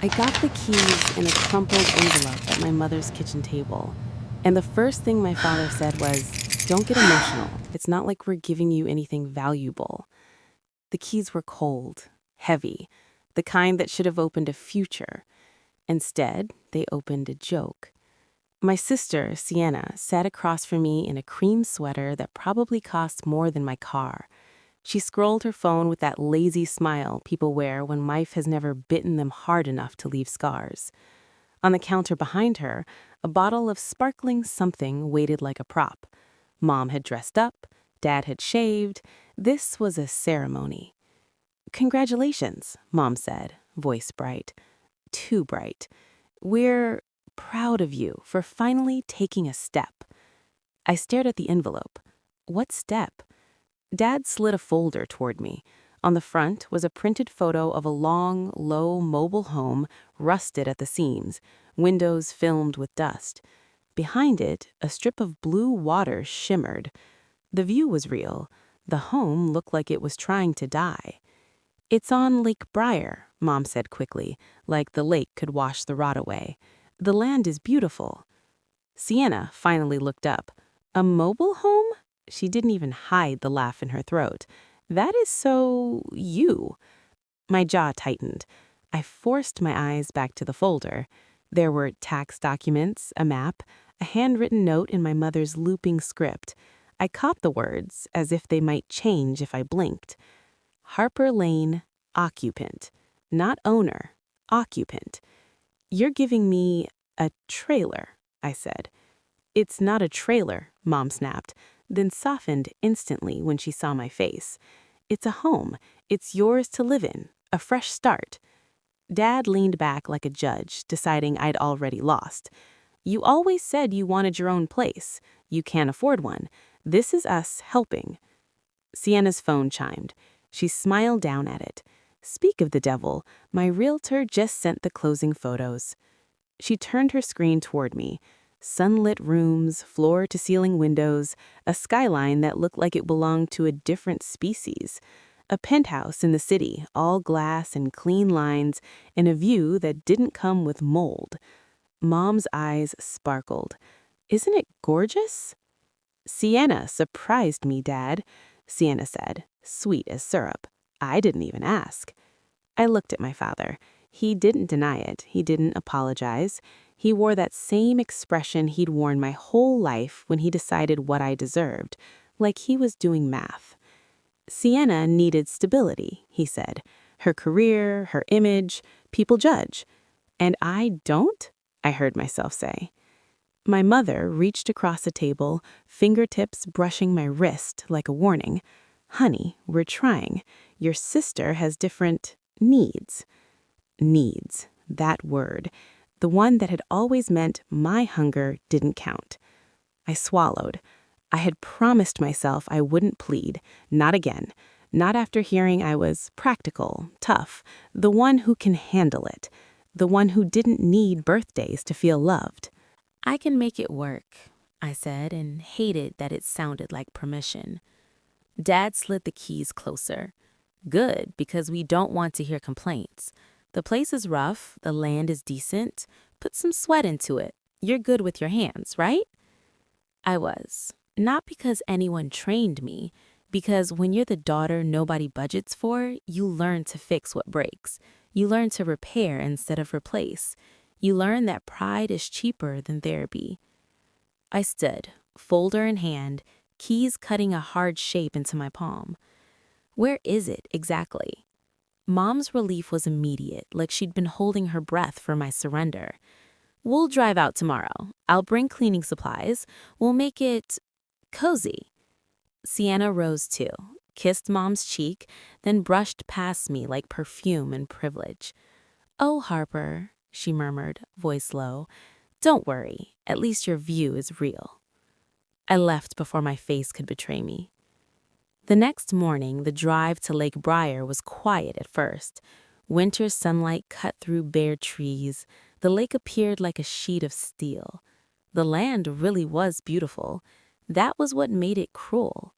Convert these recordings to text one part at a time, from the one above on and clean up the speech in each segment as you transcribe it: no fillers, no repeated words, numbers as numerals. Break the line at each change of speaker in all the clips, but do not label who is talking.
I got the keys in a crumpled envelope at my mother's kitchen table. And the first thing my father said was, "Don't get emotional. It's not like we're giving you anything valuable." The keys were cold, heavy, the kind that should have opened a future. Instead, they opened a joke. My sister, Sienna, sat across from me in a cream sweater that probably cost more than my car. She scrolled her phone with that lazy smile people wear when life has never bitten them hard enough to leave scars. On the counter behind her, a bottle of sparkling something waited like a prop. Mom had dressed up, Dad had shaved. This was a ceremony. "Congratulations," Mom said, voice bright. Too bright. "We're proud of you for finally taking a step." I stared at the envelope. What step? Dad slid a folder toward me. On the front was a printed photo of a long, low mobile home, rusted at the seams, windows filmed with dust. Behind it, a strip of blue water shimmered. The view was real. The home looked like it was trying to die. "It's on Lake Briar," Mom said quickly, like the lake could wash the rot away. "The land is beautiful." Sienna finally looked up. "A mobile home?" She didn't even hide the laugh in her throat. "That is so you." My jaw tightened. I forced my eyes back to the folder. There were tax documents, a map, a handwritten note in my mother's looping script. I caught the words, as if they might change if I blinked. Harper Lane, occupant. Not owner, occupant. "You're giving me a trailer," I said. "It's not a trailer," Mom snapped, then softened instantly when she saw my face. "It's a home. It's yours to live in. A fresh start." Dad leaned back like a judge, deciding I'd already lost. "You always said you wanted your own place. You can't afford one. This is us helping." Sienna's phone chimed. She smiled down at it. "Speak of the devil, my realtor just sent the closing photos." She turned her screen toward me. Sunlit rooms, floor-to-ceiling windows, a skyline that looked like it belonged to a different species. A penthouse in the city, all glass and clean lines, and a view that didn't come with mold. Mom's eyes sparkled. "Isn't it gorgeous?" "Sienna surprised me, Dad," Sienna said, sweet as syrup. "I didn't even ask." I looked at my father. He didn't deny it. He didn't apologize. He wore that same expression he'd worn my whole life when he decided what I deserved, like he was doing math. "Sienna needed stability," he said. "Her career, her image, people judge." "And I don't?" I heard myself say. My mother reached across the table, fingertips brushing my wrist like a warning. "Honey, we're trying. Your sister has different needs." Needs, that word. The one that had always meant my hunger didn't count. I swallowed. I had promised myself I wouldn't plead. Not again. Not after hearing I was practical, tough, the one who can handle it, the one who didn't need birthdays to feel loved. "I can make it work," I said, and hated that it sounded like permission. Dad slid the keys closer. "Good, because we don't want to hear complaints. The place is rough, the land is decent. Put some sweat into it. You're good with your hands, right?" I was. Not because anyone trained me, because when you're the daughter nobody budgets for, you learn to fix what breaks. You learn to repair instead of replace. You learn that pride is cheaper than therapy. I stood, folder in hand, keys cutting a hard shape into my palm. "Where is it exactly?" Mom's relief was immediate, like she'd been holding her breath for my surrender. "We'll drive out tomorrow. I'll bring cleaning supplies. We'll make it cozy." Sienna rose too, kissed Mom's cheek, then brushed past me like perfume and privilege. "Oh, Harper," she murmured, voice low. "Don't worry. At least your view is real." I left before my face could betray me. The next morning, the drive to Lake Briar was quiet at first. Winter sunlight cut through bare trees. The lake appeared like a sheet of steel. The land really was beautiful. That was what made it cruel.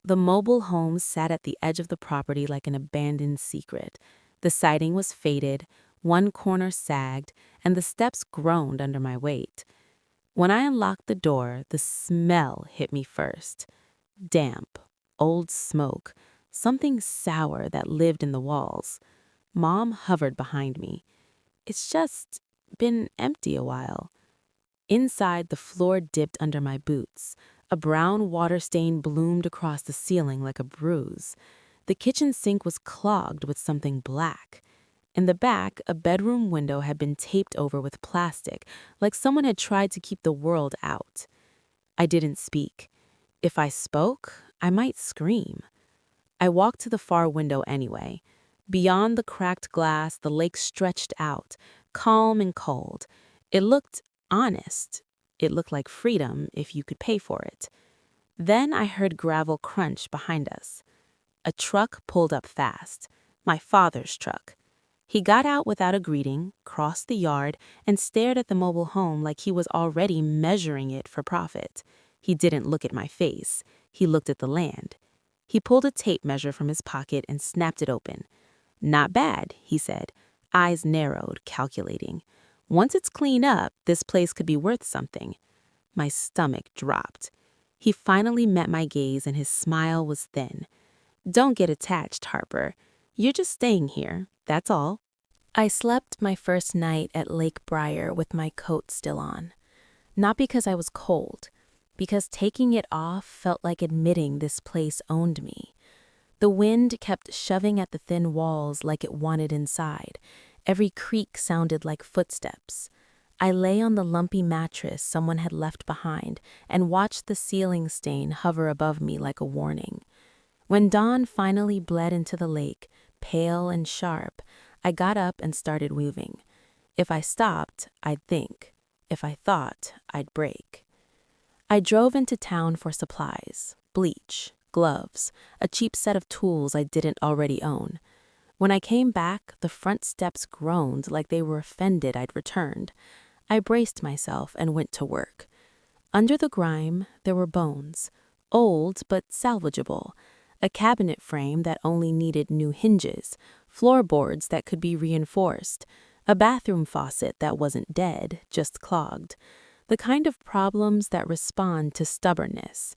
The mobile home sat at the edge of the property like an abandoned secret. The siding was faded, One corner sagged, and the steps groaned under my weight. When I unlocked the door, the smell hit me first. Damp, old smoke, something sour that lived in the walls. Mom hovered behind me. It's just been empty a while. Inside, the floor dipped under my boots. A brown water stain bloomed across the ceiling like a bruise. The kitchen sink was clogged with something black. In the back, a bedroom window had been taped over with plastic, like someone had tried to keep the world out. I didn't speak. If I spoke, I might scream. I walked to the far window anyway. Beyond the cracked glass, the lake stretched out, calm and cold. It looked honest. It looked like freedom if you could pay for it. Then I heard gravel crunch behind us. A truck pulled up fast. My father's truck. He got out without a greeting, crossed the yard, and stared at the mobile home like he was already measuring it for profit. He didn't look at my face. He looked at the land. He pulled a tape measure from his pocket and snapped it open. "Not bad," he said, eyes narrowed, calculating. "Once it's cleaned up, this place could be worth something." My stomach dropped. He finally met my gaze and his smile was thin. "Don't get attached, Harper. You're just staying here, that's all." I slept my first night at Lake Briar with my coat still on. Not because I was cold, because taking it off felt like admitting this place owned me. The wind kept shoving at the thin walls like it wanted inside. Every creak sounded like footsteps. I lay on the lumpy mattress someone had left behind and watched the ceiling stain hover above me like a warning. When dawn finally bled into the lake, pale and sharp, I got up and started moving. If I stopped, I'd think. If I thought, I'd break. I drove into town for supplies, bleach, gloves, a cheap set of tools I didn't already own. When I came back, the front steps groaned like they were offended I'd returned. I braced myself and went to work. Under the grime, there were bones, old but salvageable, a cabinet frame that only needed new hinges, floorboards that could be reinforced, a bathroom faucet that wasn't dead, just clogged. The kind of problems that respond to stubbornness.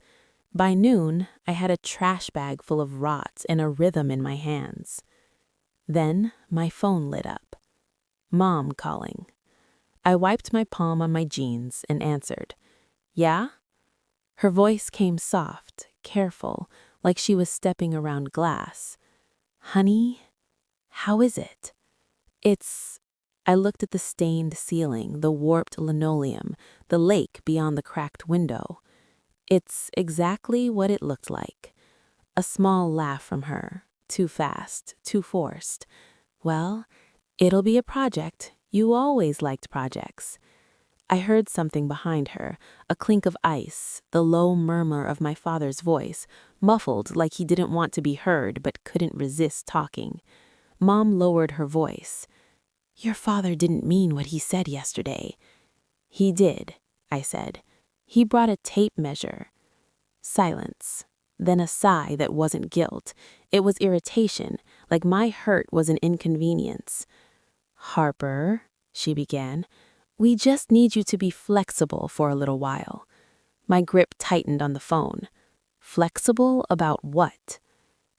By noon, I had a trash bag full of rot and a rhythm in my hands. Then my phone lit up. Mom calling. I wiped my palm on my jeans and answered. "Yeah?" Her voice came soft, careful, like she was stepping around glass. "Honey, how is it?" I looked at the stained ceiling, the warped linoleum, the lake beyond the cracked window. "It's exactly what it looked like." A small laugh from her, too fast, too forced. "Well, it'll be a project. You always liked projects." I heard something behind her, a clink of ice, the low murmur of my father's voice, muffled like he didn't want to be heard but couldn't resist talking. Mom lowered her voice. "Your father didn't mean what he said yesterday." "He did," I said. "He brought a tape measure." Silence. Then a sigh that wasn't guilt. It was irritation, like my hurt was an inconvenience. "Harper," she began, "we just need you to be flexible for a little while." My grip tightened on the phone. Flexible about what?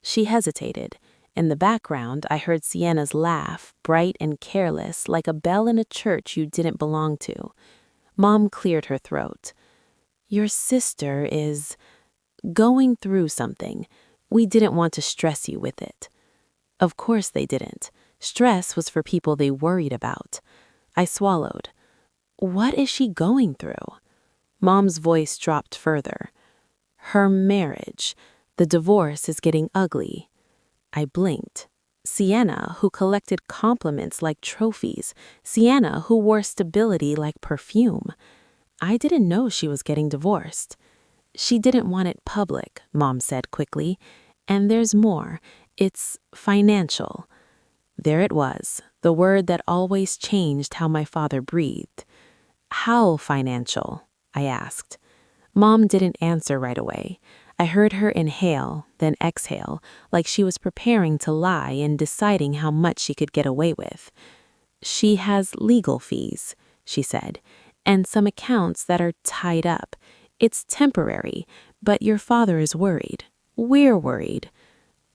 She hesitated. In the background, I heard Sienna's laugh, bright and careless, like a bell in a church you didn't belong to. Mom cleared her throat. "Your sister is going through something. We didn't want to stress you with it." Of course they didn't. Stress was for people they worried about. I swallowed. "What is she going through?" Mom's voice dropped further. "Her marriage. The divorce is getting ugly." I blinked. Sienna, who collected compliments like trophies. Sienna, who wore stability like perfume. I didn't know she was getting divorced. "She didn't want it public," Mom said quickly. "And there's more. It's financial." There it was, the word that always changed how my father breathed. "How financial?" I asked. Mom didn't answer right away. I heard her inhale, then exhale, like she was preparing to lie and deciding how much she could get away with. She has legal fees, she said, and some accounts that are tied up. It's temporary, but your father is worried. We're worried.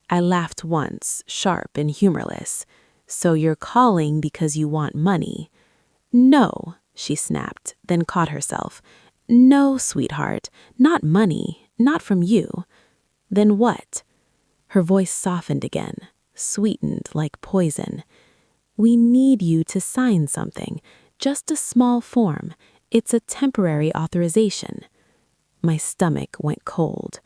I laughed once, sharp and humorless. So you're calling because you want money? No, she snapped, then caught herself. No, sweetheart, not money, not from you. Then what? Her voice softened again, sweetened like poison. We need you to sign something, just a small form. It's a temporary authorization. My stomach went cold.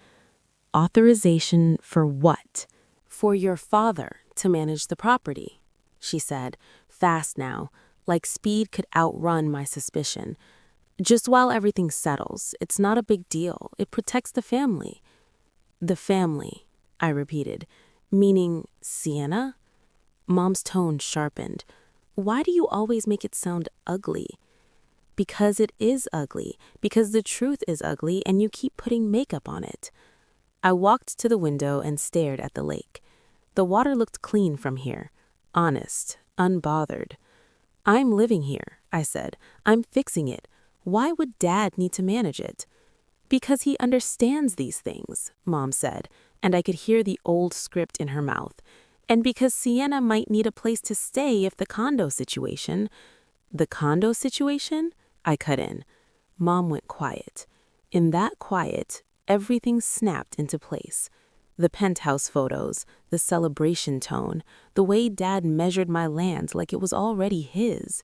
Authorization for what? For your father to manage the property, she said, fast now, like speed could outrun my suspicion. Just while everything settles, it's not a big deal. It protects the family. The family, I repeated, meaning Sienna? Mom's tone sharpened. Why do you always make it sound ugly? Because it is ugly, because the truth is ugly and you keep putting makeup on it. I walked to the window and stared at the lake. The water looked clean from here, honest, unbothered. I'm living here, I said. I'm fixing it. Why would Dad need to manage it? Because he understands these things, Mom said, and I could hear the old script in her mouth. And because Sienna might need a place to stay if the condo situation... The condo situation? I cut in. Mom went quiet. In that quiet, everything snapped into place. The penthouse photos, the celebration tone, the way Dad measured my land like it was already his.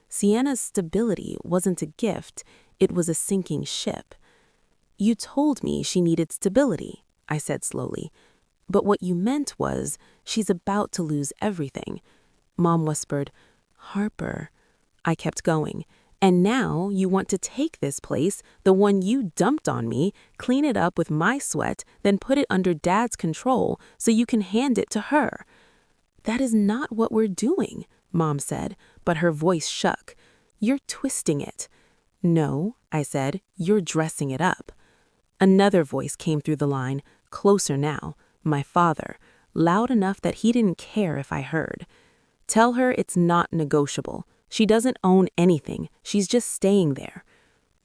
Sienna's stability wasn't a gift, it was a sinking ship. You told me she needed stability, I said slowly. But what you meant was, she's about to lose everything. Mom whispered, Harper. I kept going. And now you want to take this place, the one you dumped on me, clean it up with my sweat, then put it under Dad's control so you can hand it to her. That is not what we're doing, Mom said, but her voice shook. You're twisting it. No, I said, you're dressing it up. Another voice came through the line, closer now, my father, loud enough that he didn't care if I heard. Tell her it's not negotiable. She doesn't own anything. She's just staying there.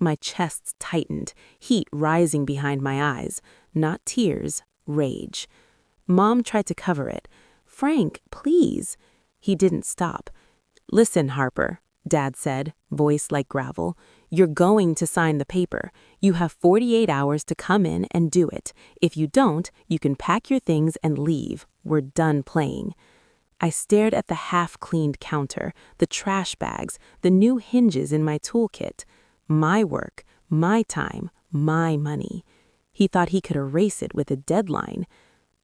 My chest tightened, heat rising behind my eyes. Not tears, rage. Mom tried to cover it. Frank, please. He didn't stop. Listen, Harper, Dad said, voice like gravel. You're going to sign the paper. You have 48 hours to come in and do it. If you don't, you can pack your things and leave. We're done playing. I stared at the half-cleaned counter, the trash bags, the new hinges in my toolkit. My work, my time, my money. He thought he could erase it with a deadline.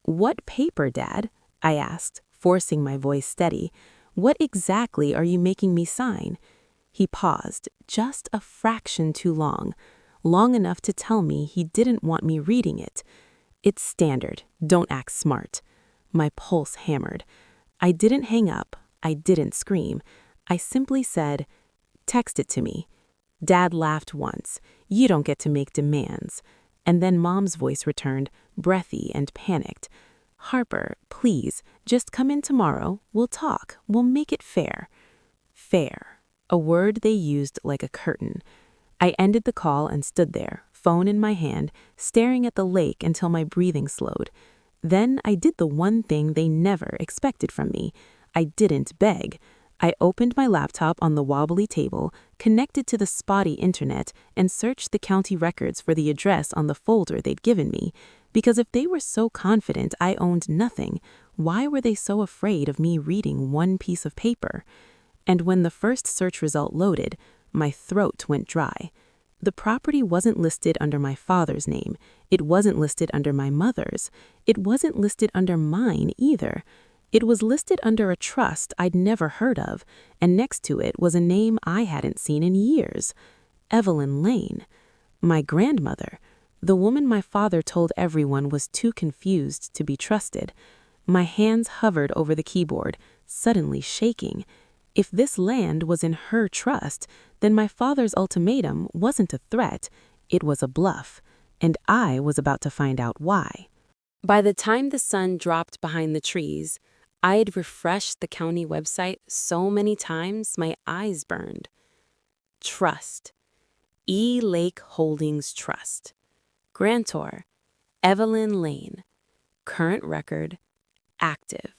What paper, Dad? I asked, forcing my voice steady. What exactly are you making me sign? He paused, just a fraction too long enough to tell me he didn't want me reading it. It's standard, don't act smart. My pulse hammered. I didn't hang up, I didn't scream. I simply said, text it to me. Dad laughed once. You don't get to make demands. And then Mom's voice returned, breathy and panicked. Harper, please, just come in tomorrow. We'll talk. We'll make it fair. Fair. A word they used like a curtain. I ended the call and stood there, phone in my hand, staring at the lake until my breathing slowed. Then I did the one thing they never expected from me. I didn't beg. I opened my laptop on the wobbly table, connected to the spotty internet, and searched the county records for the address on the folder they'd given me. Because if they were so confident I owned nothing, why were they so afraid of me reading one piece of paper? And when the first search result loaded, my throat went dry. The property wasn't listed under my father's name. It wasn't listed under my mother's. It wasn't listed under mine either. It was listed under a trust I'd never heard of, and next to it was a name I hadn't seen in years. Evelyn Lane. My grandmother. The woman my father told everyone was too confused to be trusted. My hands hovered over the keyboard, suddenly shaking. If this land was in her trust, then my father's ultimatum wasn't a threat, it was a bluff, and I was about to find out why. By the time the sun dropped behind the trees, I had refreshed the county website so many times my eyes burned. Trust. E. Lake Holdings Trust. Grantor. Evelyn Lane. Current record. Active.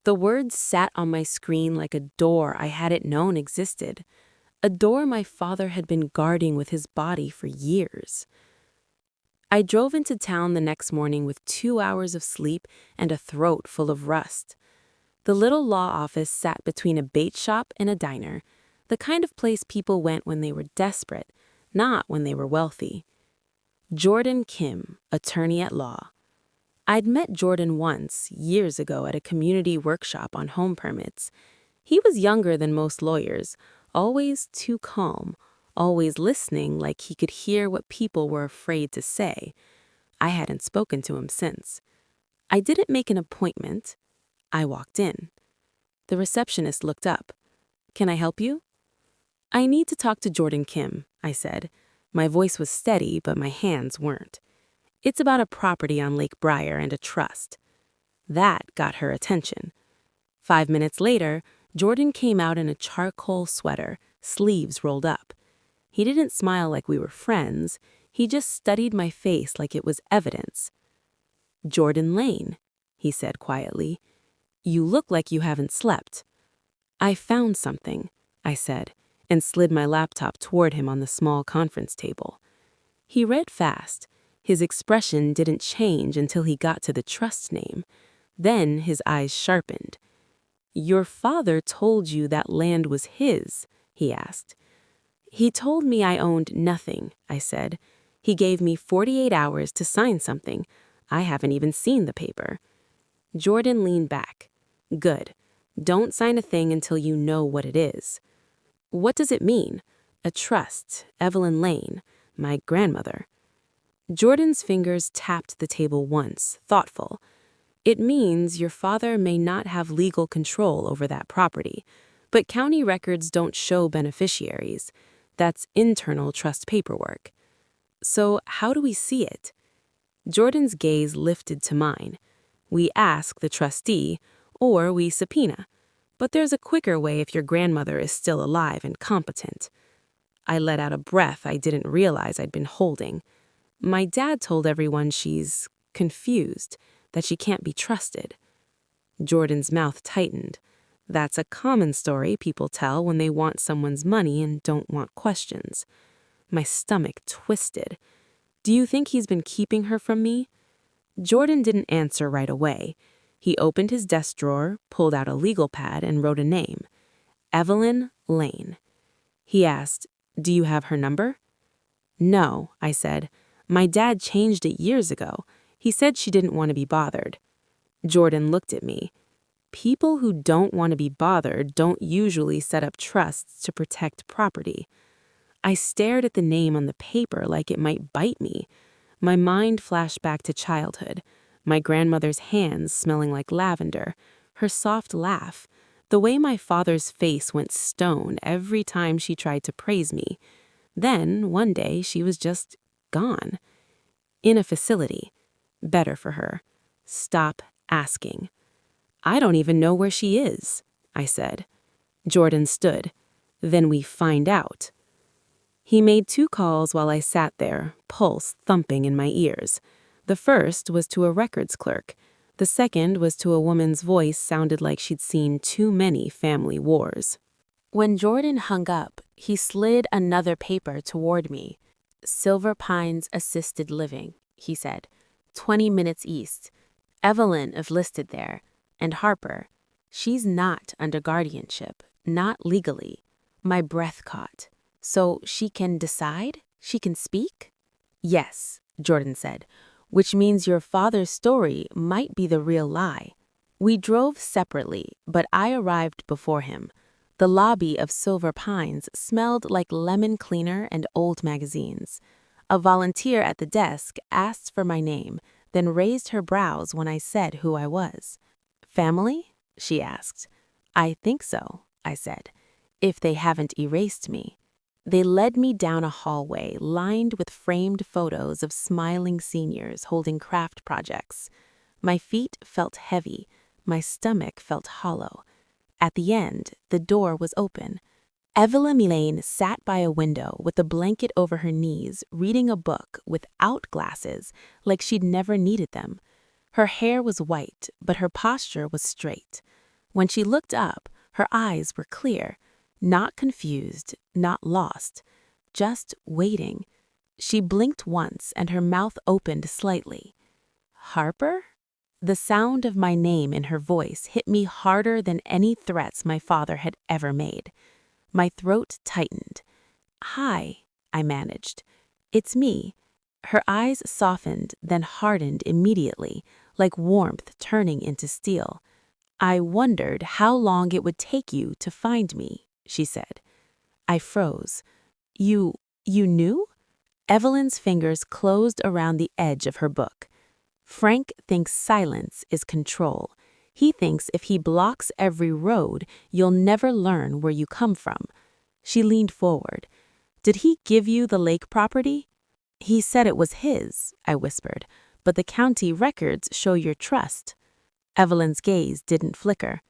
The words sat on my screen like a door I hadn't known existed. A door my father had been guarding with his body for years. I drove into town the next morning with 2 hours of sleep and a throat full of rust. The little law office sat between a bait shop and a diner, the kind of place people went when they were desperate, not when they were wealthy. Jordan Kim, attorney at law. I'd met Jordan once, years ago, at a community workshop on home permits. He was younger than most lawyers, always too calm, always listening like he could hear what people were afraid to say. I hadn't spoken to him since. I didn't make an appointment. I walked in. The receptionist looked up. "Can I help you?" "I need to talk to Jordan Kim," I said. My voice was steady, but my hands weren't. "It's about a property on Lake Briar and a trust." That got her attention. 5 minutes later, Jordan came out in a charcoal sweater, sleeves rolled up. He didn't smile like we were friends. He just studied my face like it was evidence. "Jordan Lane," he said quietly. "You look like you haven't slept." "I found something," I said, and slid my laptop toward him on the small conference table. He read fast. His expression didn't change until he got to the trust name. Then his eyes sharpened. "Your father told you that land was his?" he asked. "He told me I owned nothing," I said. "He gave me 48 hours to sign something. I haven't even seen the paper." Jordan leaned back. "Good. Don't sign a thing until you know what it is." "What does it mean?" "A trust, Evelyn Lane, my grandmother." Jordan's fingers tapped the table once, thoughtful. "It means your father may not have legal control over that property, but county records don't show beneficiaries. That's internal trust paperwork." "So how do we see it?" Jordan's gaze lifted to mine. "We ask the trustee, or we subpoena. But there's a quicker way if your grandmother is still alive and competent." I let out a breath I didn't realize I'd been holding. "My dad told everyone she's confused, that she can't be trusted." Jordan's mouth tightened. "That's a common story people tell when they want someone's money and don't want questions." My stomach twisted. "Do you think he's been keeping her from me?" Jordan didn't answer right away. He opened his desk drawer, pulled out a legal pad, and wrote a name. Evelyn Lane. He asked, "Do you have her number?" "No," I said. "My dad changed it years ago. He said she didn't want to be bothered." Jordan looked at me. "People who don't want to be bothered don't usually set up trusts to protect property." I stared at the name on the paper like it might bite me. My mind flashed back to childhood. My grandmother's hands smelling like lavender, her soft laugh, the way my father's face went stone every time she tried to praise me. Then, one day, she was just gone. In a facility. Better for her. Stop asking. "I don't even know where she is," I said. Jordan stood. "Then we find out." He made 2 calls while I sat there, pulse thumping in my ears. The first was to a records clerk. The second was to a woman's voice sounded like she'd seen too many family wars. When Jordan hung up, he slid another paper toward me. "Silver Pines Assisted Living," he said. 20 minutes east. Evelyn is listed there. And Harper. She's not under guardianship, not legally." My breath caught. "So she can decide? She can speak?" "Yes," Jordan said, "which means your father's story might be the real lie." We drove separately, but I arrived before him. The lobby of Silver Pines smelled like lemon cleaner and old magazines. A volunteer at the desk asked for my name, then raised her brows when I said who I was. "Family?" she asked. "I think so," I said, "if they haven't erased me." They led me down a hallway lined with framed photos of smiling seniors holding craft projects. My feet felt heavy, My stomach felt hollow. At the end, the door was open. Evelyn Milane sat by a window with a blanket over her knees, reading a book without glasses, like she'd never needed them. Her hair was white, but her posture was straight. When she looked up, her eyes were clear, not confused, not lost, just waiting. She blinked once and her mouth opened slightly. Harper? The sound of my name in her voice hit me harder than any threats my father had ever made. My throat tightened. "Hi," I managed. "It's me." Her eyes softened, then hardened immediately, like warmth turning into steel. "I wondered how long it would take you to find me," she said. I froze. You knew?" Evelyn's fingers closed around the edge of her book. "Frank thinks silence is control. He thinks if he blocks every road, you'll never learn where you come from." She leaned forward. "Did he give you the lake property?" "He said it was his," I whispered, "but the county records show your trust." Evelyn's gaze didn't flicker.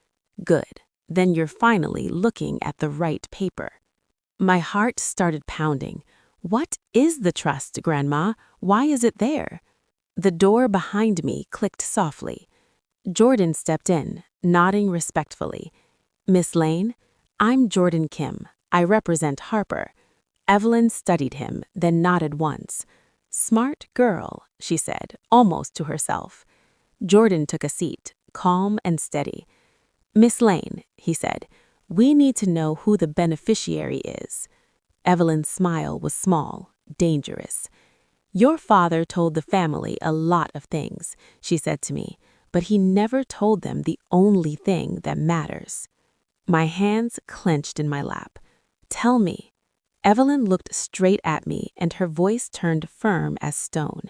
"Good. Then you're finally looking at the right paper." My heart started pounding. "What is the trust, Grandma? Why is it there?" The door behind me clicked softly. Jordan stepped in, nodding respectfully. "Miss Lane, I'm Jordan Kim. I represent Harper." Evelyn studied him, then nodded once. "Smart girl," she said, almost to herself. Jordan took a seat, calm and steady. "Miss Lane," he said, "we need to know who the beneficiary is." Evelyn's smile was small, dangerous. "Your father told the family a lot of things," she said to me, "but he never told them the only thing that matters." My hands clenched in my lap. "Tell me." Evelyn looked straight at me and her voice turned firm as stone.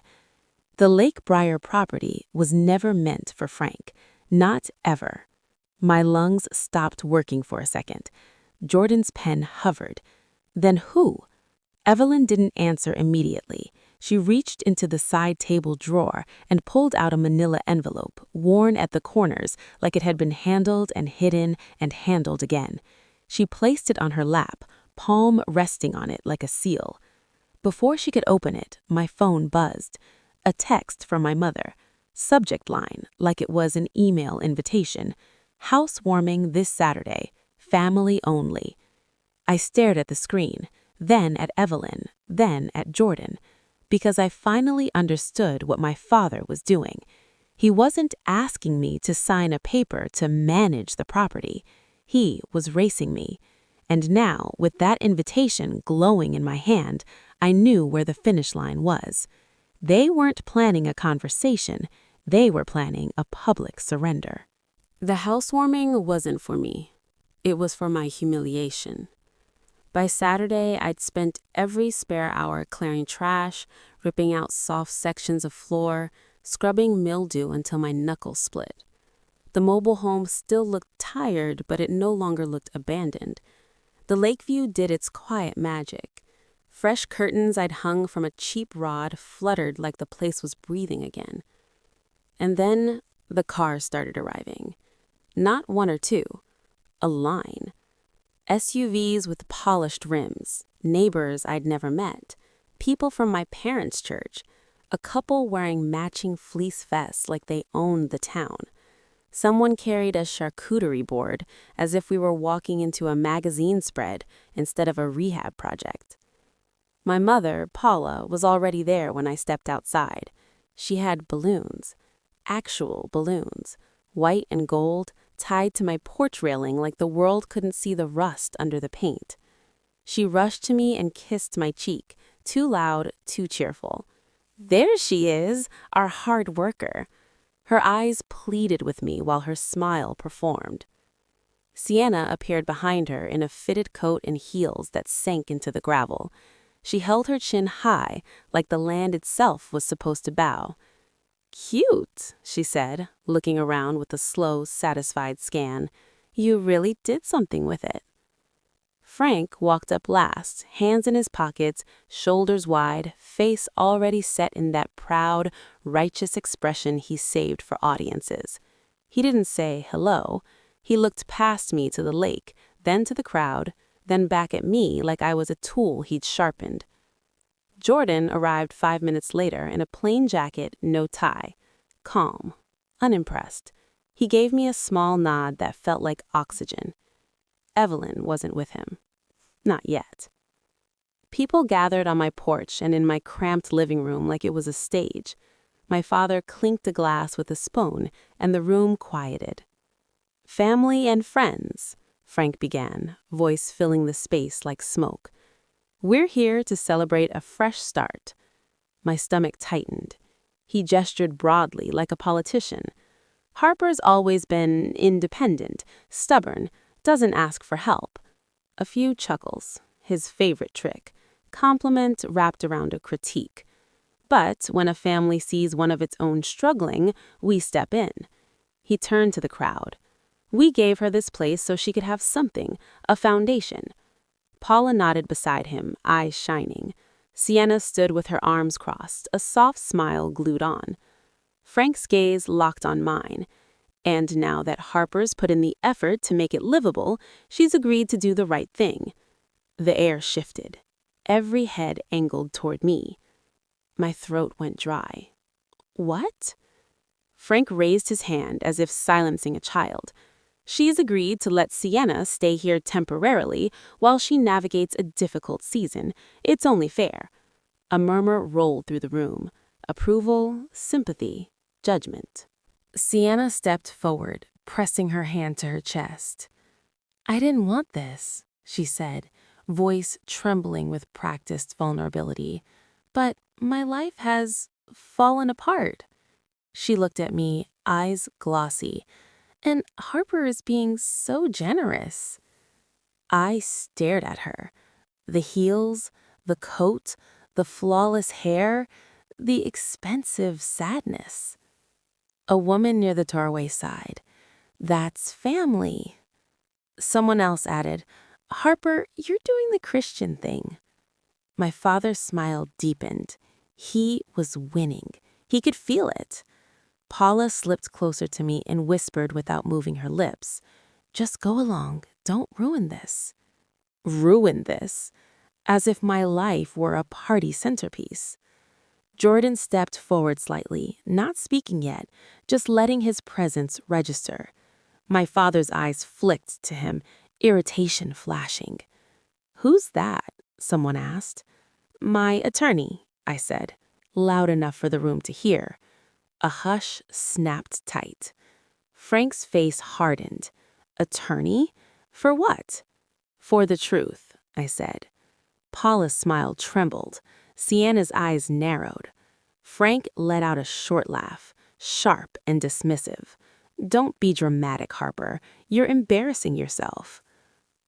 "The Lake Briar property was never meant for Frank. Not ever." My lungs stopped working for a second. Jordan's pen hovered. "Then who?" Evelyn didn't answer immediately. She reached into the side table drawer and pulled out a manila envelope, worn at the corners like it had been handled and hidden and handled again. She placed it on her lap, palm resting on it like a seal. Before she could open it, my phone buzzed. A text from my mother. Subject line, like it was an email invitation. "Housewarming this Saturday. Family only." I stared at the screen, then at Evelyn, then at Jordan, because I finally understood what my father was doing. He wasn't asking me to sign a paper to manage the property. He was racing me. And now, with that invitation glowing in my hand, I knew where the finish line was. They weren't planning a conversation. They were planning a public surrender. The housewarming wasn't for me. It was for my humiliation. By Saturday, I'd spent every spare hour clearing trash, ripping out soft sections of floor, scrubbing mildew until my knuckles split. The mobile home still looked tired, but it no longer looked abandoned. The Lakeview did its quiet magic. Fresh curtains I'd hung from a cheap rod fluttered like the place was breathing again. And then the cars started arriving. Not one or two, a line. SUVs with polished rims, neighbors I'd never met, people from my parents' church, a couple wearing matching fleece vests like they owned the town. Someone carried a charcuterie board as if we were walking into a magazine spread instead of a rehab project. My mother, Paula, was already there when I stepped outside. She had balloons, actual balloons, white and gold, tied to my porch railing like the world couldn't see the rust under the paint. She rushed to me and kissed my cheek, too loud, too cheerful. "There she is, our hard worker." Her eyes pleaded with me while her smile performed. Sienna appeared behind her in a fitted coat and heels that sank into the gravel. She held her chin high, like the land itself was supposed to bow. "Cute," she said, looking around with a slow, satisfied scan. "You really did something with it." Frank walked up last, hands in his pockets, shoulders wide, face already set in that proud, righteous expression he saved for audiences. He didn't say hello. He looked past me to the lake, then to the crowd, then back at me like I was a tool he'd sharpened. Jordan arrived 5 minutes later in a plain jacket, no tie. Calm. Unimpressed. He gave me a small nod that felt like oxygen. Evelyn wasn't with him. Not yet. People gathered on my porch and in my cramped living room like it was a stage. My father clinked a glass with a spoon, and the room quieted. "Family and friends," Frank began, voice filling the space like smoke. "We're here to celebrate a fresh start." My stomach tightened. He gestured broadly like a politician. "Harper's always been independent, stubborn, doesn't ask for help." A few chuckles, his favorite trick, compliment wrapped around a critique. "But when a family sees one of its own struggling, we step in." He turned to the crowd. "We gave her this place so she could have something, a foundation." Paula nodded beside him, eyes shining. Sienna stood with her arms crossed, a soft smile glued on. Frank's gaze locked on mine. "And now that Harper's put in the effort to make it livable, she's agreed to do the right thing." The air shifted. Every head angled toward me. My throat went dry. "What?" Frank raised his hand as if silencing a child. "She's agreed to let Sienna stay here temporarily while she navigates a difficult season. It's only fair." A murmur rolled through the room. Approval, sympathy, judgment. Sienna stepped forward, pressing her hand to her chest. "I didn't want this," she said, voice trembling with practiced vulnerability. "But my life has fallen apart." She looked at me, eyes glossy. "And Harper is being so generous." I stared at her. The heels, the coat, the flawless hair, the expensive sadness. A woman near the doorway sighed. "That's family." Someone else added, "Harper, you're doing the Christian thing." My father's smile deepened. He was winning. He could feel it. Paula slipped closer to me and whispered without moving her lips, "Just go along. Don't ruin this." Ruin this? As if my life were a party centerpiece. Jordan stepped forward slightly, not speaking yet, just letting his presence register. My father's eyes flicked to him, irritation flashing. "Who's that?" someone asked. "My attorney," I said, loud enough for the room to hear. A hush snapped tight. Frank's face hardened. "Attorney? For what?" "For the truth," I said. Paula's smile trembled. Sienna's eyes narrowed. Frank let out a short laugh, sharp and dismissive. "Don't be dramatic, Harper. You're embarrassing yourself."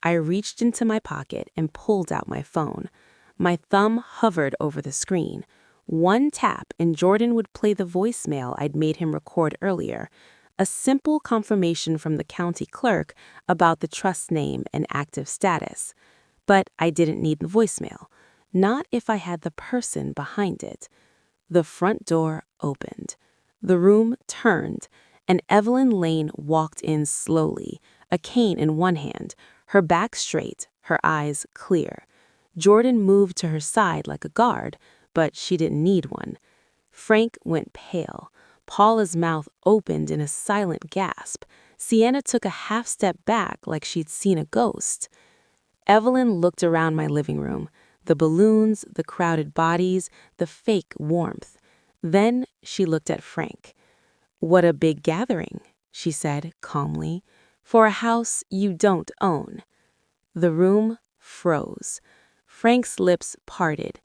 I reached into my pocket and pulled out my phone. My thumb hovered over the screen. One tap and Jordan would play the voicemail I'd made him record earlier, a simple confirmation from the county clerk about the trust name and active status. But I didn't need the voicemail, not if I had the person behind it. The front door opened. The room turned, and Evelyn Lane walked in slowly, a cane in one hand, her back straight, her eyes clear. Jordan moved to her side like a guard, but she didn't need one. Frank went pale. Paula's mouth opened in a silent gasp. Sienna took a half step back like she'd seen a ghost. Evelyn looked around my living room, the balloons, the crowded bodies, the fake warmth. Then she looked at Frank. "What a big gathering," she said calmly, "for a house you don't own." The room froze. Frank's lips parted.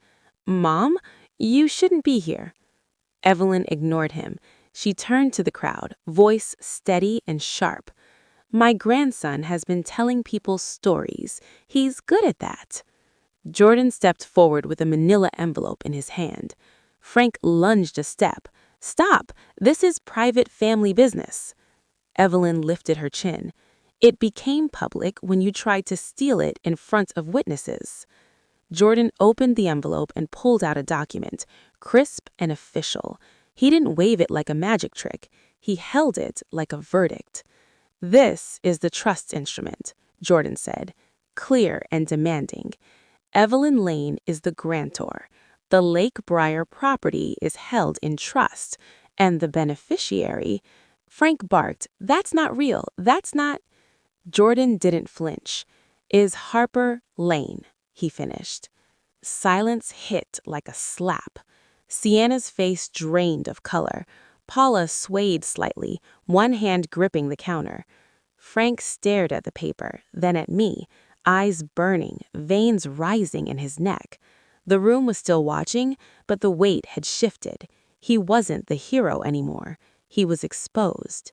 "Mom, you shouldn't be here." Evelyn ignored him. She turned to the crowd, voice steady and sharp. "My grandson has been telling people stories. He's good at that." Jordan stepped forward with a manila envelope in his hand. Frank lunged a step. "Stop! This is private family business." Evelyn lifted her chin. "It became public when you tried to steal it in front of witnesses." Jordan opened the envelope and pulled out a document, crisp and official. He didn't wave it like a magic trick. He held it like a verdict. "This is the trust instrument," Jordan said, clear and demanding. "Evelyn Lane is the grantor. The Lake Briar property is held in trust, and the beneficiary—" Frank barked, "That's not real. That's not—" Jordan didn't flinch. "Is Harper Lane," he finished. Silence hit like a slap. Sienna's face drained of color. Paula swayed slightly, one hand gripping the counter. Frank stared at the paper, then at me, eyes burning, veins rising in his neck. The room was still watching, but the weight had shifted. He wasn't the hero anymore. He was exposed.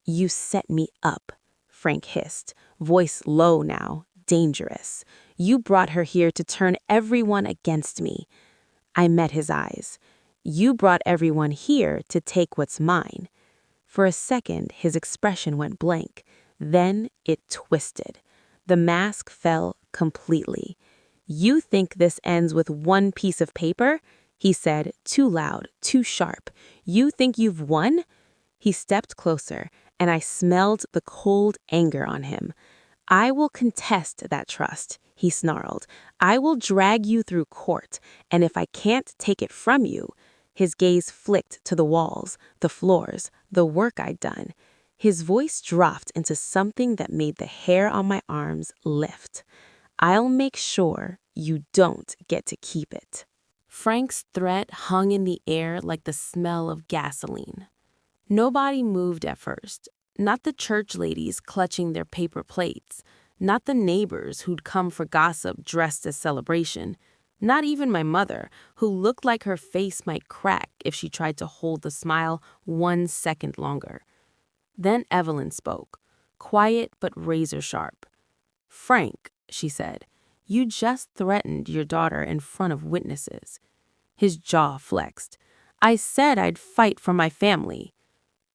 "You set me up," Frank hissed, voice low now, dangerous. "You brought her here to turn everyone against me." I met his eyes. "You brought everyone here to take what's mine." For a second, his expression went blank. Then it twisted. The mask fell completely. "You think this ends with one piece of paper?" he said, too loud, too sharp. "You think you've won?" He stepped closer, and I smelled the cold anger on him. "I will contest that trust," he snarled. "I will drag you through court, and if I can't take it from you—" His gaze flicked to the walls, the floors, the work I'd done. His voice dropped into something that made the hair on my arms lift. "I'll make sure you don't get to keep it." Frank's threat hung in the air like the smell of gasoline. Nobody moved at first. Not the church ladies clutching their paper plates. Not the neighbors who'd come for gossip dressed as celebration. Not even my mother, who looked like her face might crack if she tried to hold the smile 1 second longer. Then Evelyn spoke, quiet but razor sharp. "Frank," she said, "you just threatened your daughter in front of witnesses." His jaw flexed. "I said I'd fight for my family."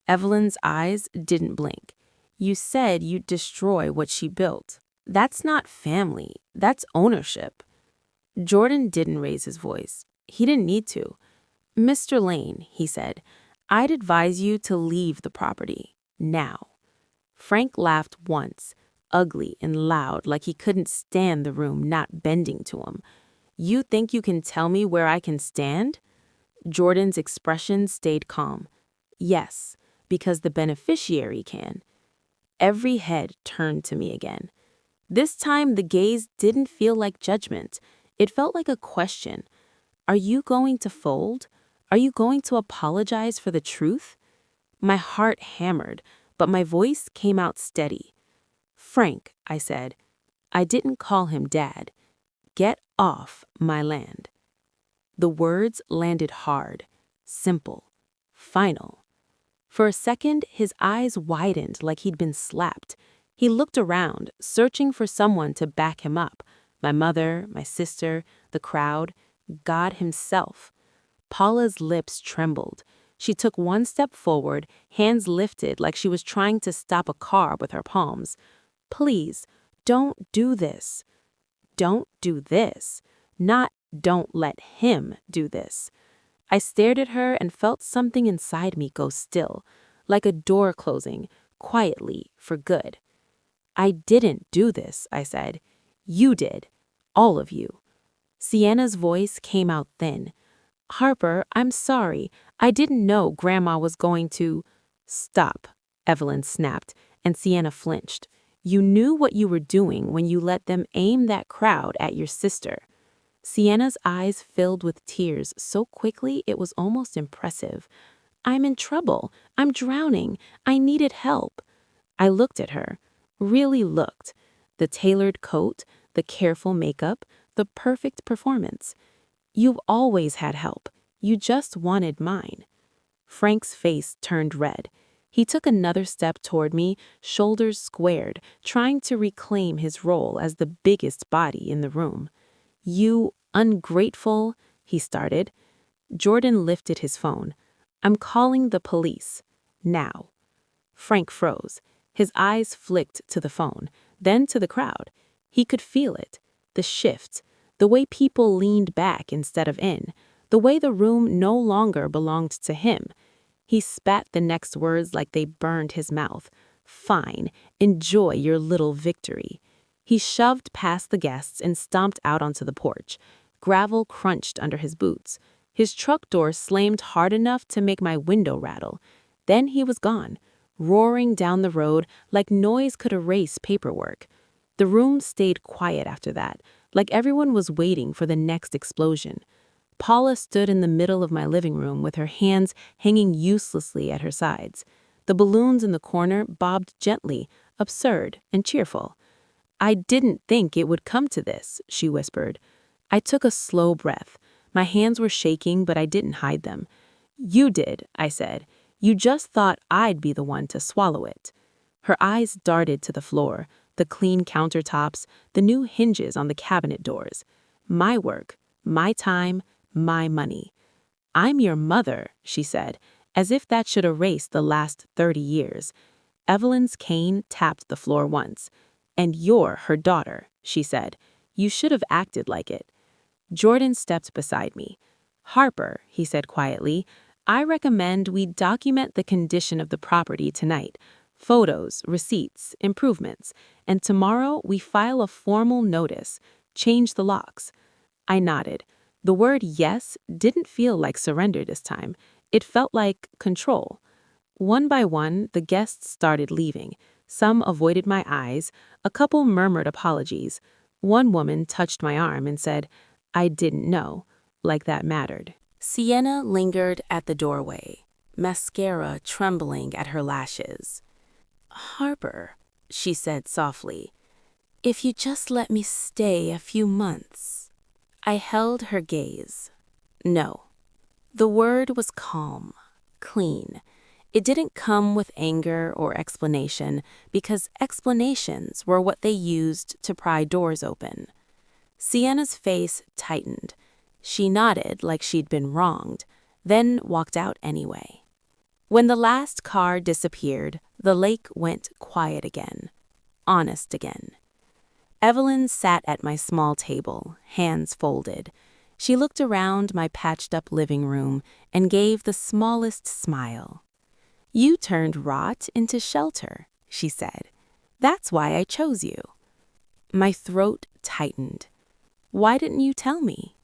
Evelyn's eyes didn't blink. "You said you'd destroy what she built. That's not family. That's ownership." Jordan didn't raise his voice. He didn't need to. "Mr. Lane," he said, "I'd advise you to leave the property. Now." Frank laughed once, ugly and loud, like he couldn't stand the room not bending to him. "You think you can tell me where I can stand?" Jordan's expression stayed calm. "Yes, because the beneficiary can." Every head turned to me again. This time the gaze didn't feel like judgment. It felt like a question. "Are you going to fold? Are you going to apologize for the truth?" My heart hammered, but my voice came out steady. "Frank," I said. I didn't call him Dad. "Get off my land." The words landed hard, simple, final. For a second, his eyes widened like he'd been slapped. He looked around, searching for someone to back him up. My mother, my sister, the crowd, God himself. Paula's lips trembled. She took 1 step forward, hands lifted like she was trying to stop a car with her palms. "Please, don't do this." Don't do this. Not don't let him do this. I stared at her and felt something inside me go still, like a door closing, quietly, for good. "I didn't do this," I said. "You did. All of you." Sienna's voice came out thin. "Harper, I'm sorry. I didn't know Grandma was going to—" "Stop," Evelyn snapped, and Sienna flinched. "You knew what you were doing when you let them aim that crowd at your sister." Sienna's eyes filled with tears so quickly it was almost impressive. "I'm in trouble. I'm drowning. I needed help." I looked at her, really looked. The tailored coat, the careful makeup, the perfect performance. "You've always had help. You just wanted mine." Frank's face turned red. He took another step toward me, shoulders squared, trying to reclaim his role as the biggest body in the room. "You ungrateful," he started. Jordan lifted his phone. "I'm calling the police. Now." Frank froze. His eyes flicked to the phone, then to the crowd. He could feel it. The shift. The way people leaned back instead of in. The way the room no longer belonged to him. He spat the next words like they burned his mouth. Fine, enjoy your little victory. He shoved past the guests and stomped out onto the porch. Gravel crunched under his boots. His truck door slammed hard enough to make my window rattle. Then he was gone, roaring down the road like noise could erase paperwork. The room stayed quiet after that, like everyone was waiting for the next explosion. Paula stood in the middle of my living room with her hands hanging uselessly at her sides. The balloons in the corner bobbed gently, absurd and cheerful. "I didn't think it would come to this," she whispered. I took a slow breath. My hands were shaking, but I didn't hide them. "You did," I said. "You just thought I'd be the one to swallow it." Her eyes darted to the floor, the clean countertops, the new hinges on the cabinet doors. My work, my time, my money. "I'm your mother," she said, as if that should erase the last 30 years. Evelyn's cane tapped the floor once. "And you're her daughter," she said. "You should have acted like it." Jordan stepped beside me. "Harper," he said quietly, "I recommend we document the condition of the property tonight. Photos, receipts, improvements. And tomorrow we file a formal notice. Change the locks." I nodded. The word yes didn't feel like surrender this time. It felt like control. One by one, the guests started leaving. Some avoided my eyes. A couple murmured apologies. One woman touched my arm and said, "I didn't know," like that mattered. Sienna lingered at the doorway, mascara trembling at her lashes. "Harper," she said softly, "if you just let me stay a few months." I held her gaze. No. The word was calm, clean. It didn't come with anger or explanation, because explanations were what they used to pry doors open. Sienna's face tightened. She nodded like she'd been wronged, then walked out anyway. When the last car disappeared, the lake went quiet again, honest again. Evelyn sat at my small table, hands folded. She looked around my patched-up living room and gave the smallest smile. "You turned rot into shelter," she said. "That's why I chose you." My throat tightened. "Why didn't you tell me?"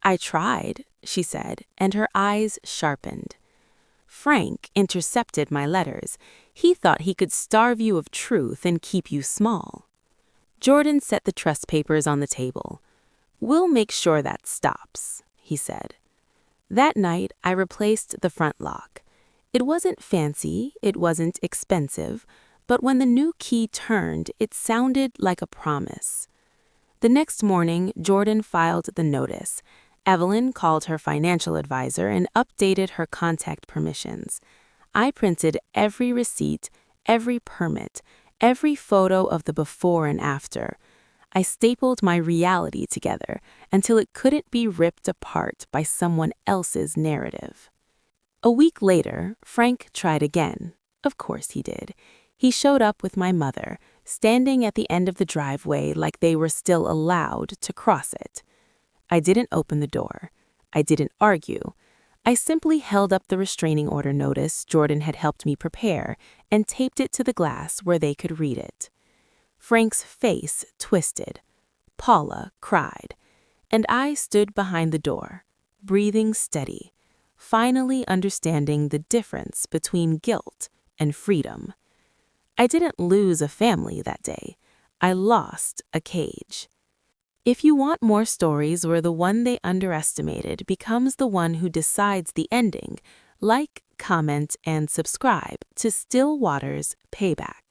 "I tried," she said, and her eyes sharpened. "Frank intercepted my letters. He thought he could starve you of truth and keep you small." Jordan set the trust papers on the table. "We'll make sure that stops," he said. That night, I replaced the front lock. It wasn't fancy, it wasn't expensive, but when the new key turned, it sounded like a promise. The next morning, Jordan filed the notice. Evelyn called her financial advisor and updated her contact permissions. I printed every receipt, every permit, every photo of the before and after. I stapled my reality together until it couldn't be ripped apart by someone else's narrative. A week later, Frank tried again. Of course he did. He showed up with my mother, standing at the end of the driveway like they were still allowed to cross it. I didn't open the door. I didn't argue. I simply held up the restraining order notice Jordan had helped me prepare and taped it to the glass where they could read it. Frank's face twisted. Paula cried. And I stood behind the door, breathing steady, finally understanding the difference between guilt and freedom. I didn't lose a family that day. I lost a cage. If you want more stories where the one they underestimated becomes the one who decides the ending, like, comment, and subscribe to Still Waters Payback.